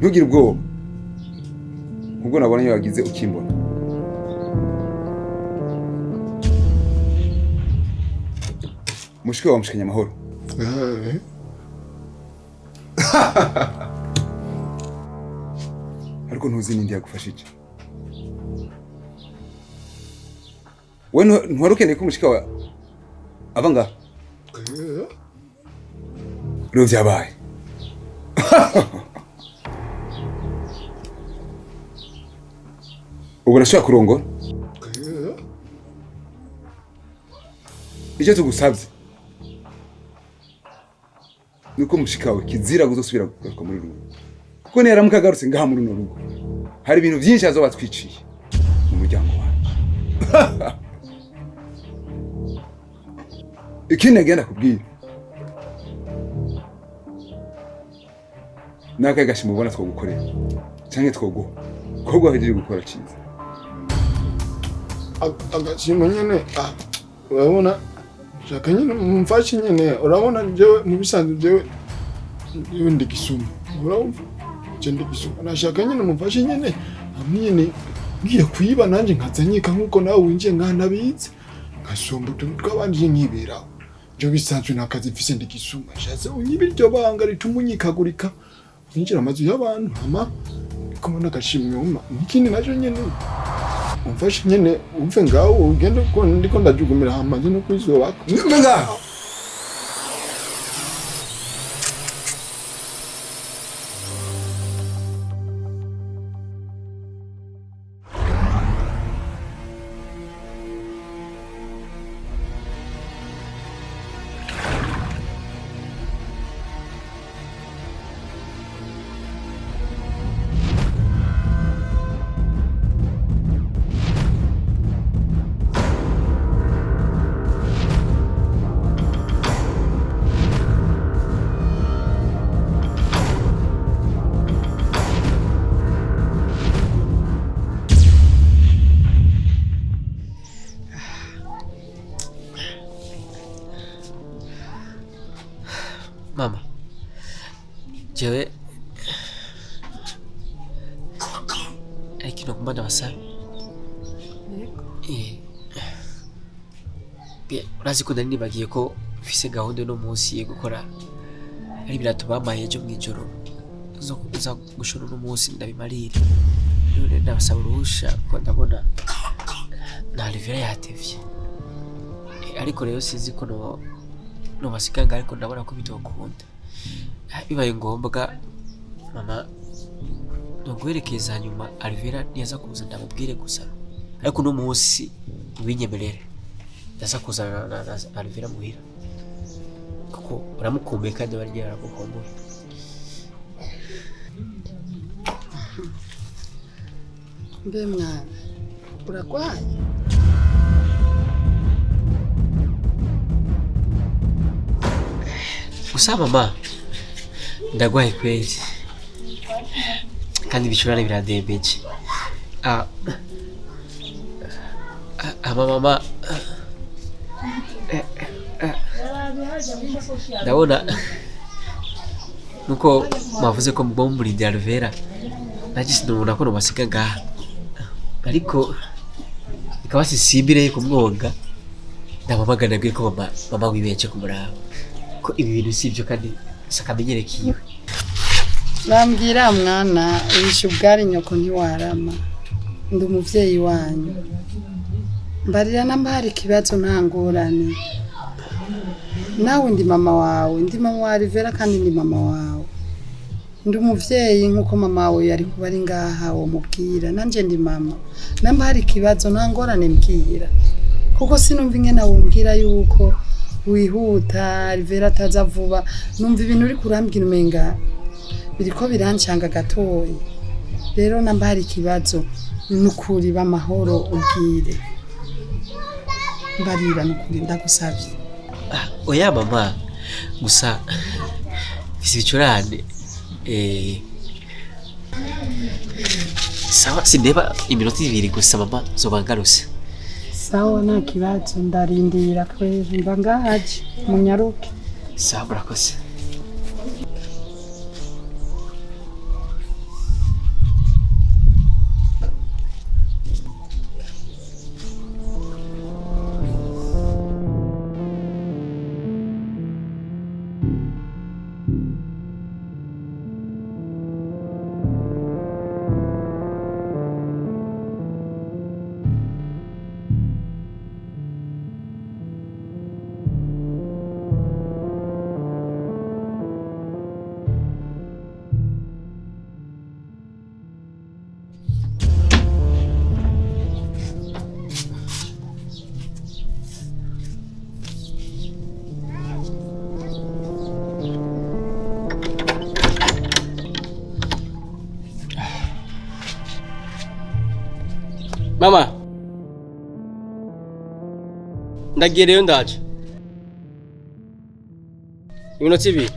ntugire ubwoba ubwo nabona iyo wagize ukimbona mushike wa mushikanya amahoro ariko ntuzi nindi yagufashije we ntwari ukeneye ko mushika wa ava ngaha rero vyabaye ubu nashobora kurongora icyo tugusabye nuko mushikawe kizira guzosubira kugaruka muri rugo kuko neramuka agarutse ngaha muri runo rugo hari ibintu byinshi azoba twiciye mu muryango wacu ikindi agenda kubwira nakaye gashima ubona twogukorera canke twoguha ko gwahejeje gukora cyiza agashima nyene urabona shaka nyene mumfashe nyene urabona jewe mubisanzwe jewe ndi gisuma urumva je ndi gisuma nashaka nyene mumfashe nyene nyene ngiye kwiba nanje nkazanyika nkuko nawe winjiye nkanabize ngasomba twabanje nkibera je bisanzwe nakazi mfise ndi gisuma shaze unyibira iryo banga ritumunyikagurika winjira amazu y'abantu ama komona gashimwe uma ikindi najo nyene umfashe nyene umve ngaho ugende ko ndiko ndajugumira hamaze no kwizoba menga Mama, jewe AGAKINO kumana wasabi. Urazi ko nari nibagiye ko ufise gahunda no munsi yo gukora ari birato bamaye ejo mwijoro zo kuza gushora no munsi ndabimarira. None ndabasaba uruhusha ko ndabona na Rivera yatevye. Ariko rero sinzi ko no basikanga ariko ndabona ko bitokunda. Bibaye ngombwa mama nogwerekeza nyuma Rivera niyaza kuza ndamubwire gusa. Ariko no munsi ubinyemerere. Ndaza kuzana na Rivera muhira. Kuko uramukumbuye kandi bari yaragukumbuye. Mbe mwana uragwaye? Gusa mama ndagwaye kweli kandi ibicurane biradembeje. Mama ndabona nuko mwavuze ko muri Rivera nagisi ndabona ko basiga ngaha ariko ikaba sisimbire ku mwoga ndamamagana bwe ko mama wibeje kumuraba ko ibi bintu sivyo kandi sakamenyerekiwe. Bambwira mwana wishe ubwari nyoko ntiwarama ndi umuvyeyi wanyu mbarira nambari kibazo ntangorane nawe ndi mama wawe ndi mama wa Rivera kandi ndi mama wawe ndi umuvyeyi nkuko mama wawe yari kuba ari ngaha wo mubwira nanje ndi mama nambari kibazo ntangorane mbwira kuko sinumva ingene wumbwira yuko wihuta Rivera ataza vuba numva ibintu uri kurambwira umenga biriko birancanga gatoyi rero nambari kibazo nukuri b'amahoro ubwire mbarira nukuri ndagusavye. Oya mama gusa fisi bicurane sawa sindeba iminota 2 gusa mama zobangaruse. Sawa nta kibazo ndarindira kwezi mbangaje munyaruke. Sawa murakoze. ndagiye rero ndaje iminota ibiri.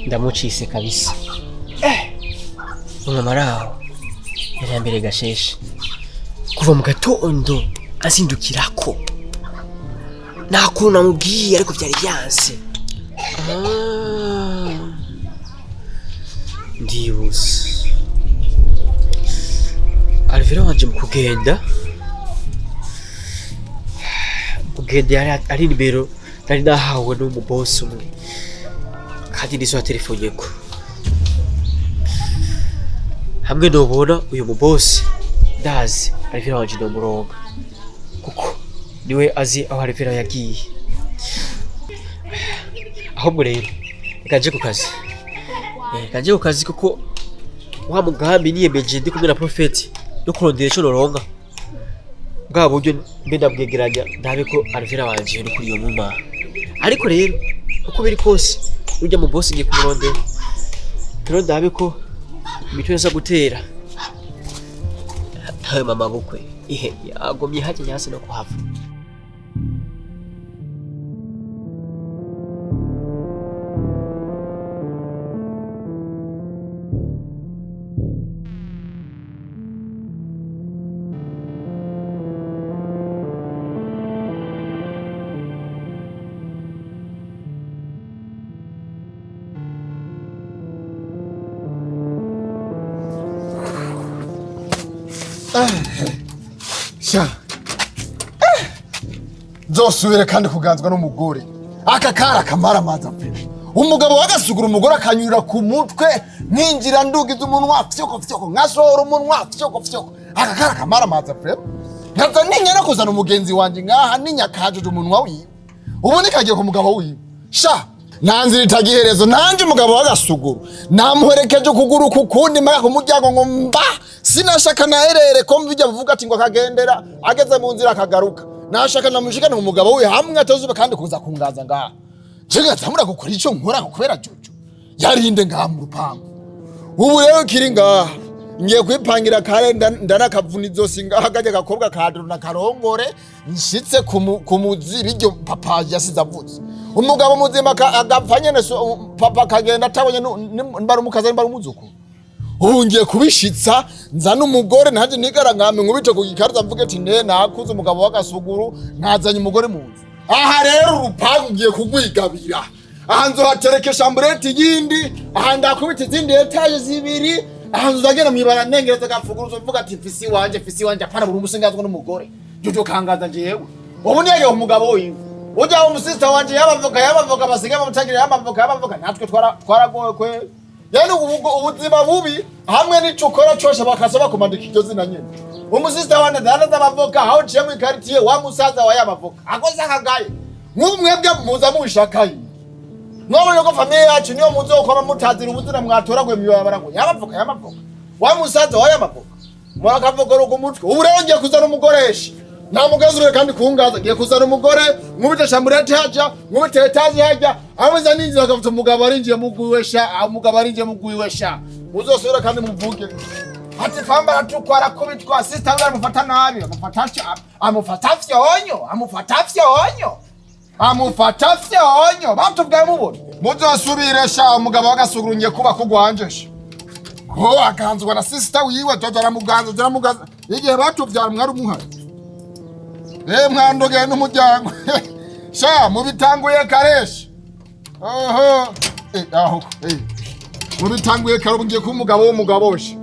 Ndamucise kabisa. Umamaraho yari mbere gasheshe kuva mu gatondo azindukirako nakuru namubwiye ariko byari byanse. Ndibuse Alvera wanje mu kugenda yari ari nimero nari nahawe n'umubosi umwe kandi nizo telefone ko hamwe nobona uyu mubosi ndazi Alvera wanje no muronga kuko niwe azi aho Alvera yagiye. Ahubwo rero kaje ku kazi kuko wa mugambi niyemeje ndi kumwe na Prophet no kurondera ico noronga bwa buryo mbe ndabwegeranya ndabe ko Alvera wanje no kuri iyo muma. Ariko rero uko biri kose urya mu boss ngiye kumurondera rero ndabe ko imitwe yose gutera ntawe mama bukwe ihe yagomye haje yase no kuhava. Sha zosubire kandi kuganzwa n'umugore aka kara kamara maza pe umugabo wagasugura umugore akanyurira ku mutwe nkinjira ndugize umunwa fyoko nkasohora umunwa fyoko aka kara kamara maza pe nkaza ninyana kuzana umugenzi wanje ngaha ninyakajuje umunwa wiwe ubu nikagiye ku mugabo wiwe sha nanzira itagiherezo nanje umugabo wagasuguru namuherekeje ukuguru kukundi maka ku muryango ngo mba sinashaka naherere ko mvijya vuga ati ngo akagendera ageze mu nzira akagaruka nashaka namushikana umugabo we hamwe atazuba kandi kuza kungaza ngaha cega tamura gukora ico nkora kubera jojo yarinde ngaha mu rupango ubu rero kiri ngaha ngiye kwipangira kare ndarakavuna izosi ngaha gaje gakobwa kaduru na karongore nshitse ku muzi biryo papa yasize avuze umugabo muzima agapfa nyene papa kagenda atabonye mbarumukaza mbarumuzuko ubu ngiye kubishitsa nzana umugore ntaje nigarangame nkubite ku gikarza mvuge ati nakuze umugabo wagasuguru ntazanye umugore mu nzu. Aha rero urupangu ngiye kugwigabira aha nzohaterekesha ambureti yindi aha ndakubita izindi etaje zibiri aha nzagenda mwibara nengereza gafuguru mvuga ati fisi wanje apana buri musingazwa n'umugore jojo kangaza njewe ubu niyege umugabo wiwe ujya umusista wanje yabavoka basiga bamutagira yabavoka natwe twaragowe kwe yani ubuzima bubi hamwe n'ico ukora cyose bakasaba kumandika iryo zina nyene umusista wanje ndanaza abavoka aho ciye mu quartier wa musaza wa yabavoka akoze akagaye mwebwe muza mushakaye mwabonye ko famille yacu niyo muzokoma mutazira ubuzina mwatoragwe miyobara ngo yabavoka wa musaza wa yabavoka mwakavoka rugo mutwe ubu rero ngiye kuzana umugoresha namugazure kandi kungaza ngiye kuzana umugore nkubite shamurete haja nkubite etaje haja amuza ninzi bakavuta umugabo arinjiye mugwiwesha uzosubira kandi muvuge ati famba atukora kubitwa sister we amufata nabi amufata fyonyo batubwaye mubona muzosubire sha umugabo wagasuguru ngiye kuba kugwanjesha ko akanzwa na sister wiwe jojo aramuganza igihe batuvyara mwari umuhari mwandogeye n'umuryango sha mubitanguye kareshi aho mubitanguye kare ubu ngiye kuba umugabo w'umugaboshe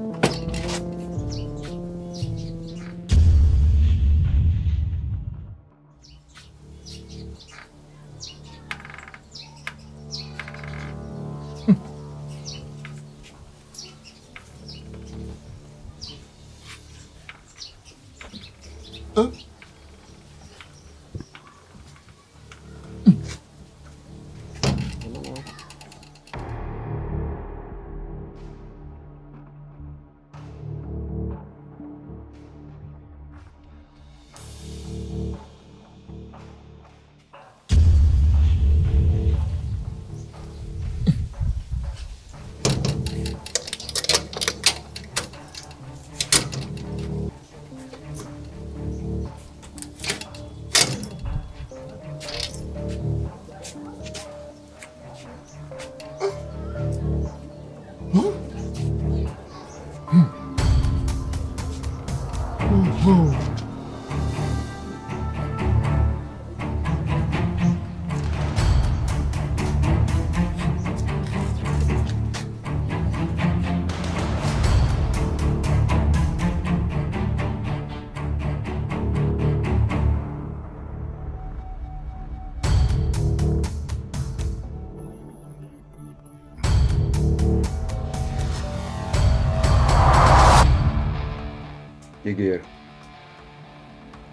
egera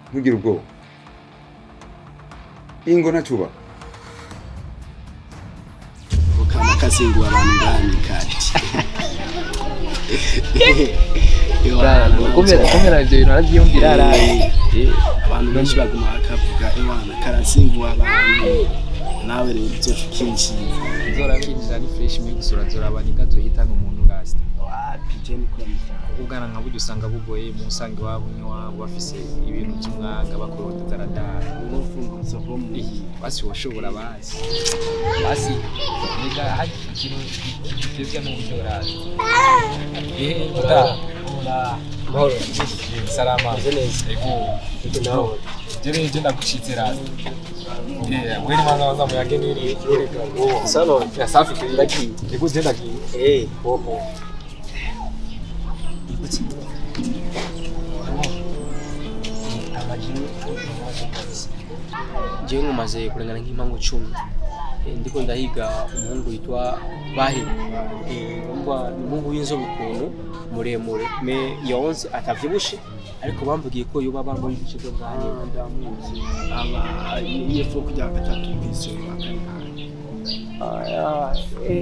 ntugire ubwoba ingo ntacuba ukana kazingu abantu ngani kati komera ibyo bintu arabyiyumvira abantu benshi baguma bakavuga ewana karazingu abantu nawe rero uzoshukisha zorakinjira ni fresh mi gusura zorabanika zohitana umuntu last pijeni kwamita ubwana nka buryo usanga bugoye mu usange wabo n'iwabo bafise ibintu by'umwanga bakorondeza radara n'ufunguzo bwo muri basi woshobora basi niga hari ikintu kitezwe n'uburyo razi mahoro salama ego nawe jere je ndagushitse razi mwene mwana wanza muyage niri sano ya safi ndaki ego je ndaki popo jewe ngumaze kurengana nk'impango 10 ndiko ndahiga umuhungu yitwa Bahe ngomba umuhungu w'inzobe ukuntu muremure me yonse atavyibushe ariko bamvugiye ko yoba bambaye ikigo bwanye ndamuzi aba yefo kujya gatatu kwise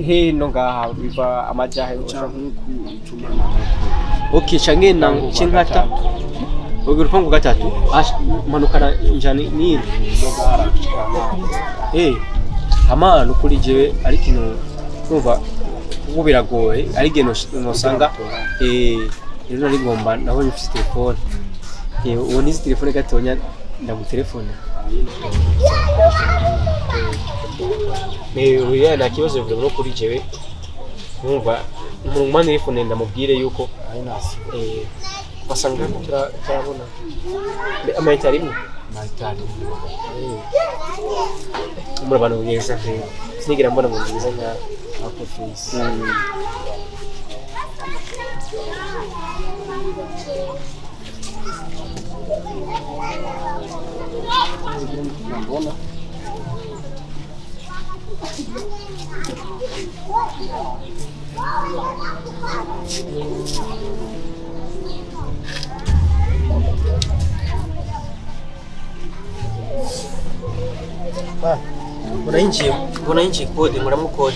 hino ngaha biva amajahe cyangwa ituma okay canke na cinkata urupangu gatatu manukana njani ni amano kuri jewe ari kintu numva ubu biragoye ari geno nosanga rero nari ngomba nabonye ufite telefone uwo ni telefone gatonya ndagutelefona oya na kibazo bivuga no kuri jewe numva umuntu mwana telefone ndamubwire yuko ari nasi basanga ko turabona amayita rimwe muri abantu beza sinigera mbona umuntu mwiza nka Apofisi Unanchi kode muramukode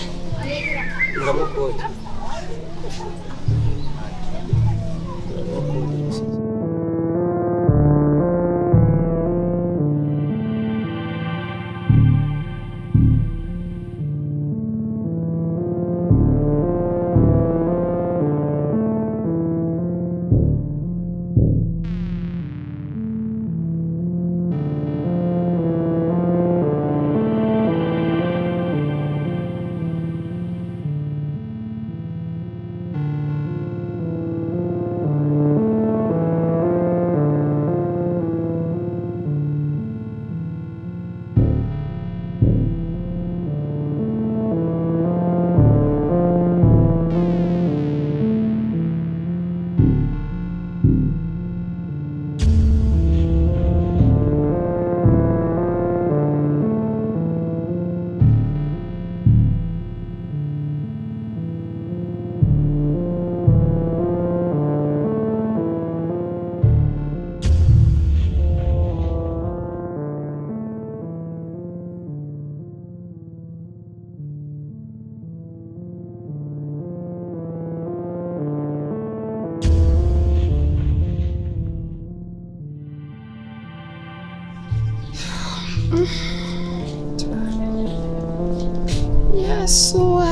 Yesu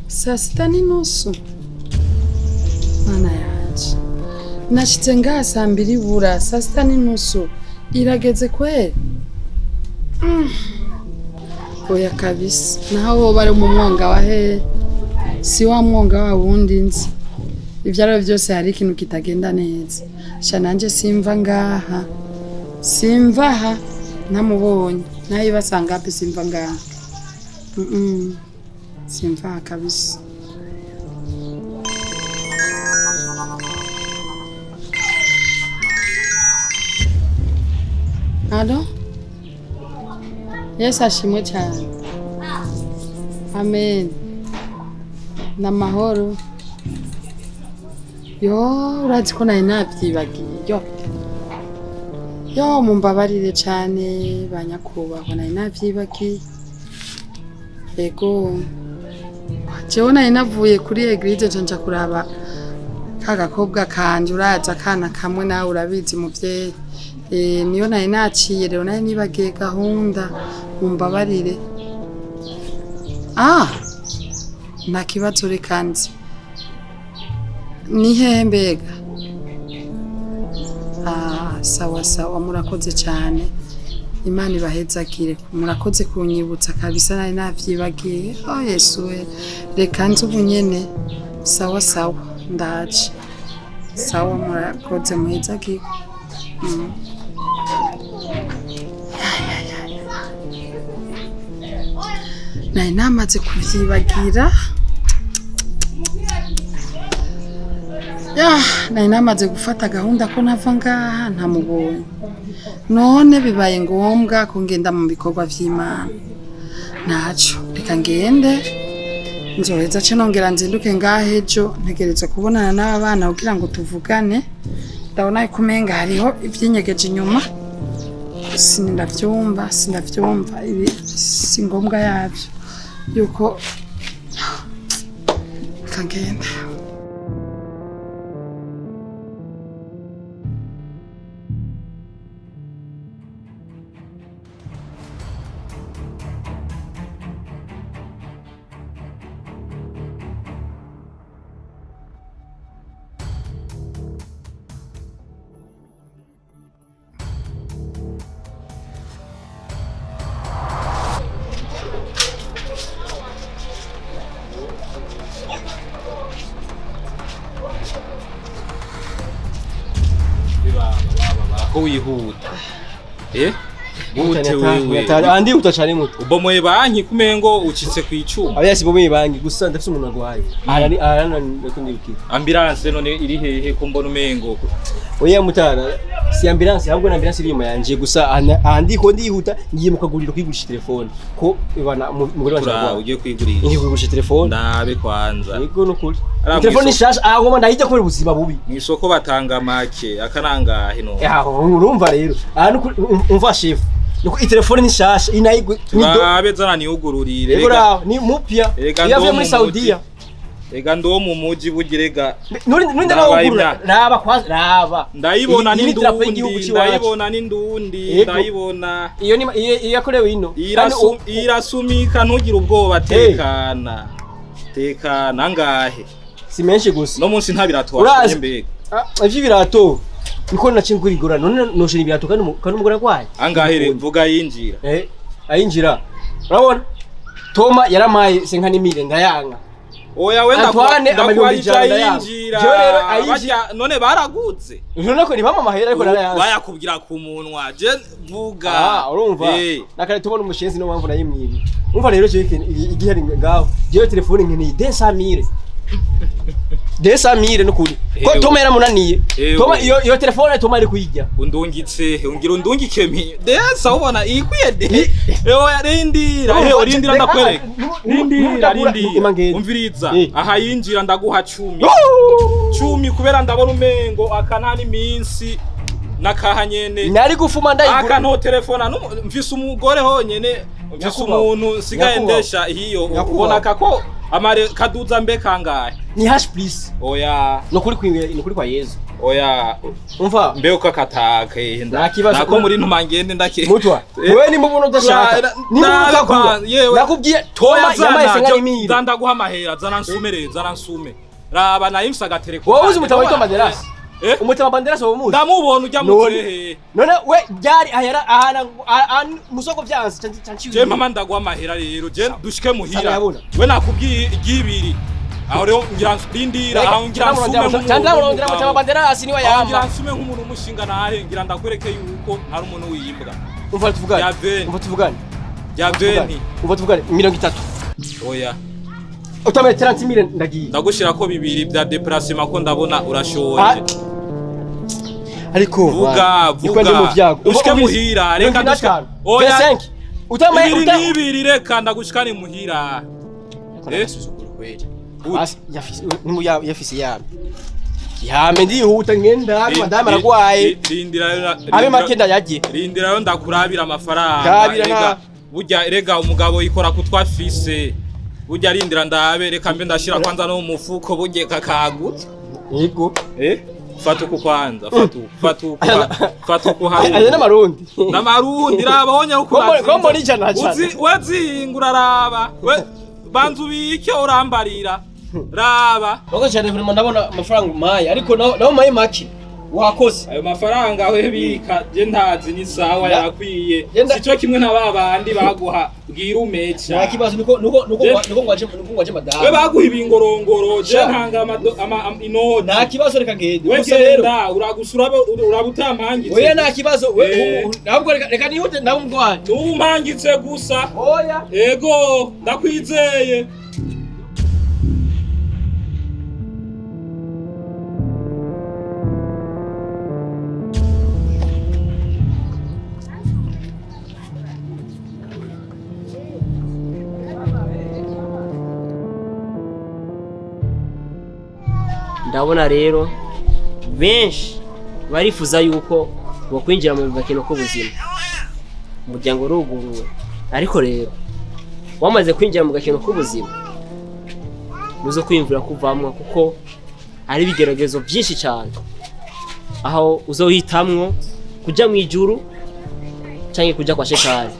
saa sita n'inusu mana yanje nashitse ngaha saa 2 bura saa sita n'inusu irageze kwe oya kabisa naho woba ari mu mwonga wa he si wa mwonga wa wundi nzi ivyaro byose hari ikintu kitagenda neza sha nanje simva ngaha simvaha namubonye nayo basanga hapi simva ngaha simva kabisa Alo? Yesu ashimwe cyane. Amen. Namahoro. yo urazi ko nari navyibagiye yo mumbabarire cane banyakubahwa nari navyibagiye ego jewe nari navuye kuri eglise nja kuraba kagakobwa kanje uraza akana kamwe nawe urabizi muvyeyi niyo nari naciye rero nari nibagiye gahunda mumbabarire nta kibazo reka nzi ni hehe mbega sawa sawa murakoze cyane Imana ibahezagire murakoze kunyibutsa kabisa nari navyibagiye Yesu we reka nzi ubu nyene sawa sawa ndaje sawa murakoze muhezagire nari namaze kuvyibagira nari namaze gufata gahunda ko nava ngaha ntamubonye none bibaye ngombwa ko ngenda mu bikorwa vy'Imana naco reka ngende nzoheza ce nongera nzinduke ngaha ejo ntegereza kubonana n'abana kugira ngo tuvugane ndabona ko umenga hariho ivyinyegeje inyuma sindavyumva ibi si ngombwa yavyo yuko reka ngende ko wihuta andi utacane muto ubomoye banki kumengo ucitse kwicuma abiyasi bomoye banki gusa ndafite umuntu agwaye arana ndakundibikira ambulance none iri hehe ko mbona umengo oya mutara si ambulance ahubwo na ambulance iri yanje gusa andi ko ndihuta ngiye mukagurira kwigurisha telefone ko ibana mugore wanje agwaye ugiye kwigurisha ngiye kwigurisha telefone ndabe kwanza yego nukuri telefone shasha ngoma ndahije kubera ubuzima bubi nisoko batanga make akarangahe no urumva rero umva chef nuko telefone ni shasha inayigwe ndabe zana niugururire rega ni mupya yavuye muri Saudiya ega ndo mu muji bugirega nuri ndabagurura raba ndayibona n'indundi ndayibona iyo ni yakorewe ino irasumika ntugira ubwoba tekana ngahe si menshi gusa no munsi ntabirato mbega ivyo birato niko nacingura igura none noshira ibirato kandi umugore kwaye angahe mvuga yinjira ayinjira urabona Toma yaramaye senka nimire ndayanga oya wenda ndakwajya yinjira none baragutse none ko nibama mahera ariko narayanze bayakubwira ku munwa je vuga urumva nakare tubona umushenzi no mpamvu nayimwibi umva rero cyo igihari ngaho je telefone nkene 200,000 nukuri ko Toma yaramunaniye Toma iyo telefone Toma ari kuyijya undungitse ungira undungike mi desa ubona ikwiye de oya rindira ndakwereka rindira umviriza aha yinjira ndaguha 10 kubera ndabona umengo akanani minsi nakahanyene nari gufuma ndayigura akanto telefone mfise umugore honyene mfise umuntu sigaendesha hiyo ubona kako amare kaduza mbe kangahe ni hash please oya no kuri kwa Yesu oya umva mbe ukakatake nako muri ntumangende ndake mutwa wewe ni mubono udashaka ni mukagwa nakubwiye Toma yamaye senga imiri ndandaguha amahera zana nsume raba nayimsa gatereko wowe uzi mutaba witwa Banderasi umutama Banderasi wo muzi ndamubona ujya muzehe none we byari ahera ahana musoko byanze canci je mama ndaguha amahera rero je dushike muhira we nakubwiye igibiri aho rero ngira ndindira aho ngira nsume cyangwa urondera mutama Banderasi niwe yamba ngira nsume nk'umuntu umushinga nahe ngira ndakwereke yuko hari umuntu wiyimbwa umva tuvugane ya Bénin umva tuvugane 30 oya utamere 30,000 ndagiye ndagushira ko bibiri bya déplacement ko ndabona urashoje ariko vuga ushike muhira reka dushika oya utamere bibiri reka ndagushikane muhira yafise yafise yami Yame ndihuta ngenda madame aragwaye. Rindira Abe makenda yagiye. Rindira ndakurabira amafaranga. Kabira na burya erega umugabo yikora kutwa fise. Burya rindira ndabe reka mbe ndashira kwanza no mu mufuko burye kakagutse. Yego. Fatu kwanza, fatu kuharundi. Aje n'amarundi. N'amarundi raba honya uko. Kombo ni jana cyane. Wazingura raba. Banzu bike urambarira. Raba. Bako cyane kuri ndabona amafaranga umaye ariko nawo maye make. Wakoze. Ayo mafaranga we bika je ntazi ni sawa yakwiye. Sico kimwe na babandi baguha bwira umecha. Nta kibazo nuko ngwaje madame. We baguha ibingorongoro je ntanga inoti. Nta kibazo reka ngende. Gusa rero uragusura urabutampangitse. Oya nta kibazo. Ntabwo reka nihute nawe ngwaje. Umpangitse gusa. Oya. Ego ndakwizeye. Ndabona rero benshi barifuza yuko bokwinjira mu bivanye k'ubuzima umuryango uruguruwe ariko rero wamaze kwinjira mu gakino k'ubuzima muzo kwimvira kuvamwa kuko ari bigeragezo byinshi cyane aho uzohitamwo kuja mu ijuru canke kuja kwa shekari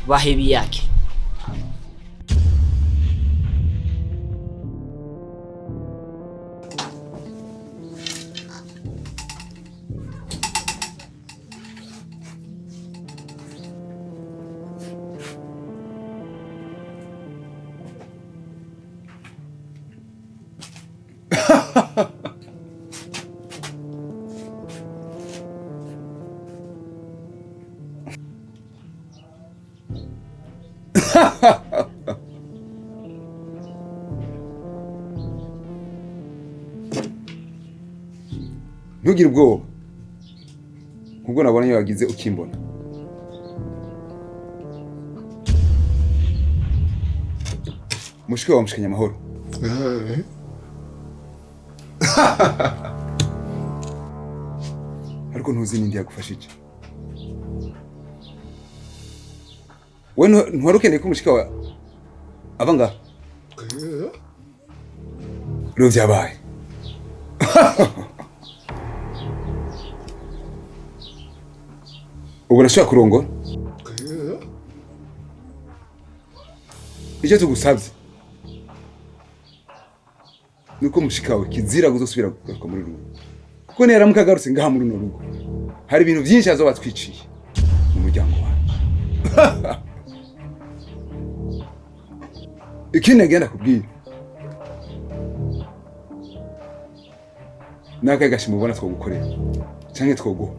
bahebi yake. Ntugire ubwoba kubwo nabona iyo wagize ukimbona. Mushike wa mushikanya amahoro. Ariko ntuzi nindi yagufashije. We ntwarukeneye ko mushika wa abanga. Rero vyabaye. Ubu urashobora kurongora? Icyo tugusabye nuko mushikawe kizira guzosubira kugaruka muri rugo. Kuko nera mukagarutse ngaha muri no rugo. Hari ibintu byinshi azobatwiciye mu muryango wawe. Ikindi agenda kubwira. Naka gashimo ubona twogukorera. Canke twoguha.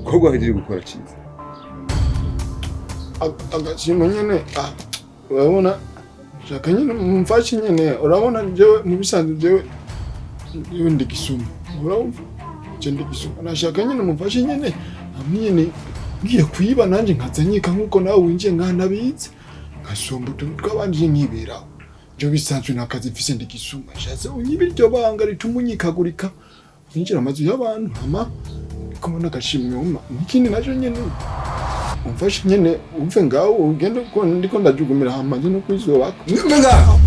Ko gwahejeje gukora cyiza. Agashimo nyene urabona shaka nyene mumfashi nyene urabona jewe mubisanzwe jewe ndigisuma urumva je ndigisuma nashaka nyene mumfashi nyene amnyene ngiye kwiba nanje nkazanyika nkuko nawe winje nkanabize nkasomba twabanje nkibera je bisanzwe nakazi mfise ndigisuma shaze unyibira iryo banga ritumunyikagurika ninjira amazu y'abantu ama komona agashimwe ikindi naje nyene umfashe nyene umve ngaho ugende ko ndiko ndajugumira hamaze no kwizoba ngaho